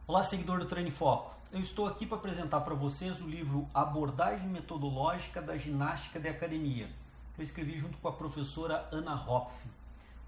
Olá, seguidor do Treino em Foco. Eu estou aqui para apresentar para vocês o livro Abordagem Metodológica da Ginástica de Academia, que eu escrevi junto com a professora Ana Hopf.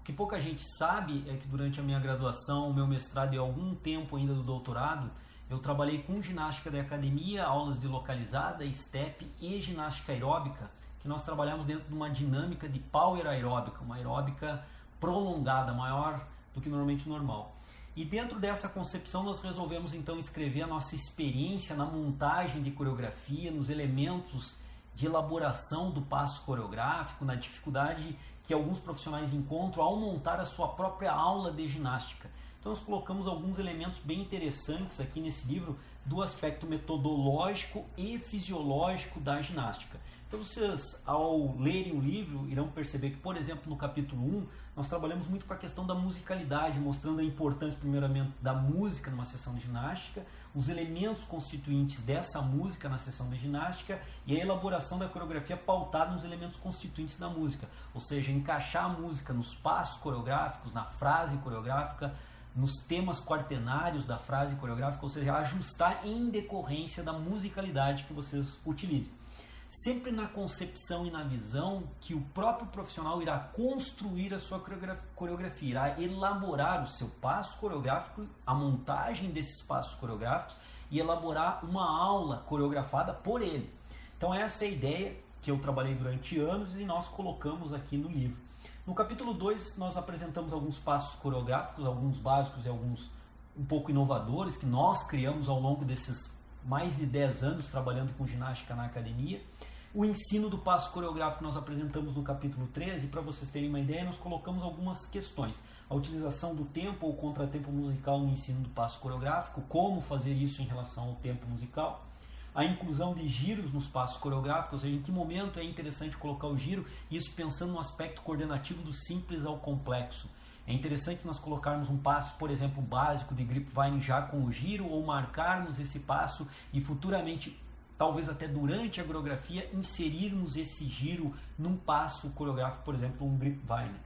O que pouca gente sabe é que durante a minha graduação, o meu mestrado e algum tempo ainda do doutorado, eu trabalhei com ginástica de academia, aulas de localizada, step e ginástica aeróbica, que nós trabalhamos dentro de uma dinâmica de power aeróbica, uma aeróbica prolongada, maior do que normalmente o normal. E dentro dessa concepção nós resolvemos então escrever a nossa experiência na montagem de coreografia, nos elementos de elaboração do passo coreográfico, na dificuldade que alguns profissionais encontram ao montar a sua própria aula de ginástica. Então nós colocamos alguns elementos bem interessantes aqui nesse livro do aspecto metodológico e fisiológico da ginástica. Então vocês, ao lerem o livro, irão perceber que, por exemplo, no capítulo 1, nós trabalhamos muito com a questão da musicalidade, mostrando a importância, primeiramente, da música numa sessão de ginástica, os elementos constituintes dessa música na sessão de ginástica e a elaboração da coreografia pautada nos elementos constituintes da música, ou seja, encaixar a música nos passos coreográficos, na frase coreográfica, nos temas quaternários da frase coreográfica, ou seja, ajustar em decorrência da musicalidade que vocês utilizem. Sempre na concepção e na visão que o próprio profissional irá construir a sua coreografia, irá elaborar o seu passo coreográfico, a montagem desses passos coreográficos e elaborar uma aula coreografada por ele. Então essa é a ideia que eu trabalhei durante anos e nós colocamos aqui no livro. No capítulo 2 nós apresentamos alguns passos coreográficos, alguns básicos e alguns um pouco inovadores que nós criamos ao longo desses mais de 10 anos trabalhando com ginástica na academia. O ensino do passo coreográfico nós apresentamos no capítulo 13, e para vocês terem uma ideia, nós colocamos algumas questões. A utilização do tempo ou contratempo musical no ensino do passo coreográfico, como fazer isso em relação ao tempo musical. A inclusão de giros nos passos coreográficos, ou seja, em que momento é interessante colocar o giro, isso pensando no aspecto coordenativo do simples ao complexo. É interessante nós colocarmos um passo, por exemplo, básico de grapevine já com o giro, ou marcarmos esse passo e futuramente, talvez até durante a coreografia, inserirmos esse giro num passo coreográfico, por exemplo, um grapevine.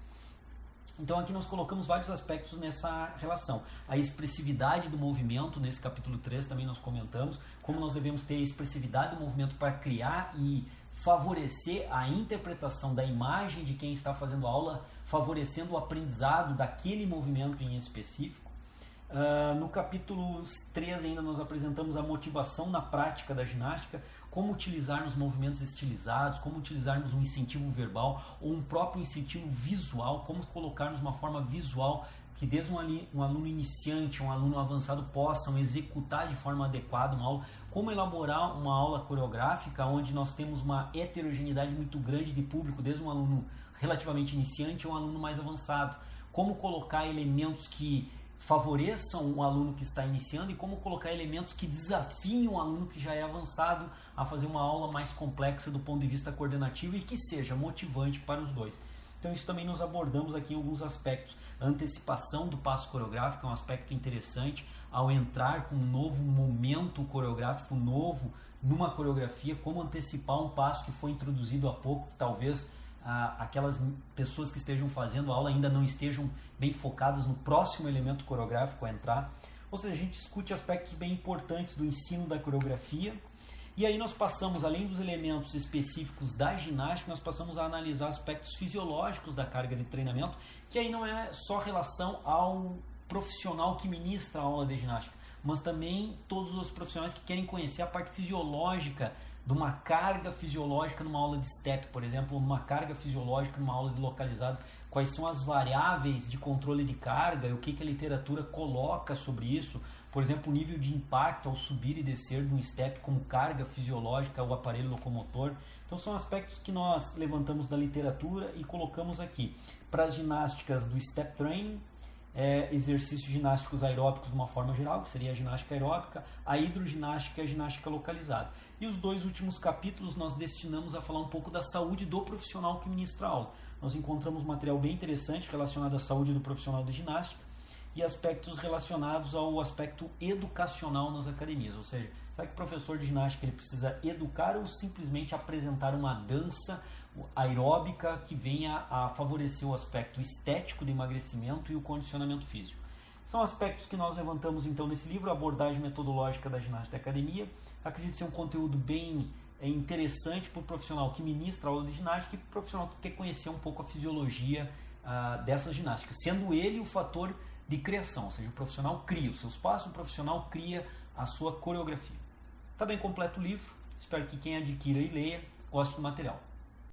Então aqui nós colocamos vários aspectos nessa relação. A expressividade do movimento, nesse capítulo 3 também nós comentamos, como nós devemos ter a expressividade do movimento para criar e favorecer a interpretação da imagem de quem está fazendo a aula, favorecendo o aprendizado daquele movimento em específico. No capítulo 3 ainda nós apresentamos a motivação na prática da ginástica, como utilizarmos movimentos estilizados, como utilizarmos um incentivo verbal ou um próprio incentivo visual, como colocarmos uma forma visual que desde um aluno iniciante, um aluno avançado possam executar de forma adequada uma aula, como elaborar uma aula coreográfica onde nós temos uma heterogeneidade muito grande de público, desde um aluno relativamente iniciante a um aluno mais avançado, como colocar elementos que favoreçam o aluno que está iniciando e como colocar elementos que desafiem o aluno que já é avançado a fazer uma aula mais complexa do ponto de vista coordenativo e que seja motivante para os dois. Então isso também nós abordamos aqui em alguns aspectos. A antecipação do passo coreográfico é um aspecto interessante ao entrar com um novo momento coreográfico novo numa coreografia, como antecipar um passo que foi introduzido há pouco, que talvez aquelas pessoas que estejam fazendo a aula ainda não estejam bem focadas no próximo elemento coreográfico a entrar. Ou seja, a gente discute aspectos bem importantes do ensino da coreografia e aí nós passamos, além dos elementos específicos da ginástica, nós passamos a analisar aspectos fisiológicos da carga de treinamento, que aí não é só relação ao profissional que ministra a aula de ginástica, mas também todos os profissionais que querem conhecer a parte fisiológica de uma carga fisiológica numa aula de step, por exemplo, uma carga fisiológica numa aula de localizado, quais são as variáveis de controle de carga e o que a literatura coloca sobre isso, por exemplo, o nível de impacto ao subir e descer de um step como carga fisiológica ao aparelho locomotor. Então são aspectos que nós levantamos da literatura e colocamos aqui. Para as ginásticas do step training, exercícios ginásticos aeróbicos de uma forma geral, que seria a ginástica aeróbica, a hidroginástica e a ginástica localizada. E os dois últimos capítulos nós destinamos a falar um pouco da saúde do profissional que ministra a aula. Nós encontramos material bem interessante relacionado à saúde do profissional de ginástica e aspectos relacionados ao aspecto educacional nas academias, ou seja, será que o professor de ginástica ele precisa educar ou simplesmente apresentar uma dança aeróbica que venha a favorecer o aspecto estético do emagrecimento e o condicionamento físico? São aspectos que nós levantamos então nesse livro, a abordagem metodológica da ginástica da academia. Acredito ser um conteúdo bem interessante para o profissional que ministra a aula de ginástica e para o profissional que quer conhecer um pouco a fisiologia dessa ginástica, sendo ele o fator de criação, ou seja, o profissional cria os seus passos, o profissional cria a sua coreografia. Está bem completo o livro, espero que quem adquira e leia goste do material.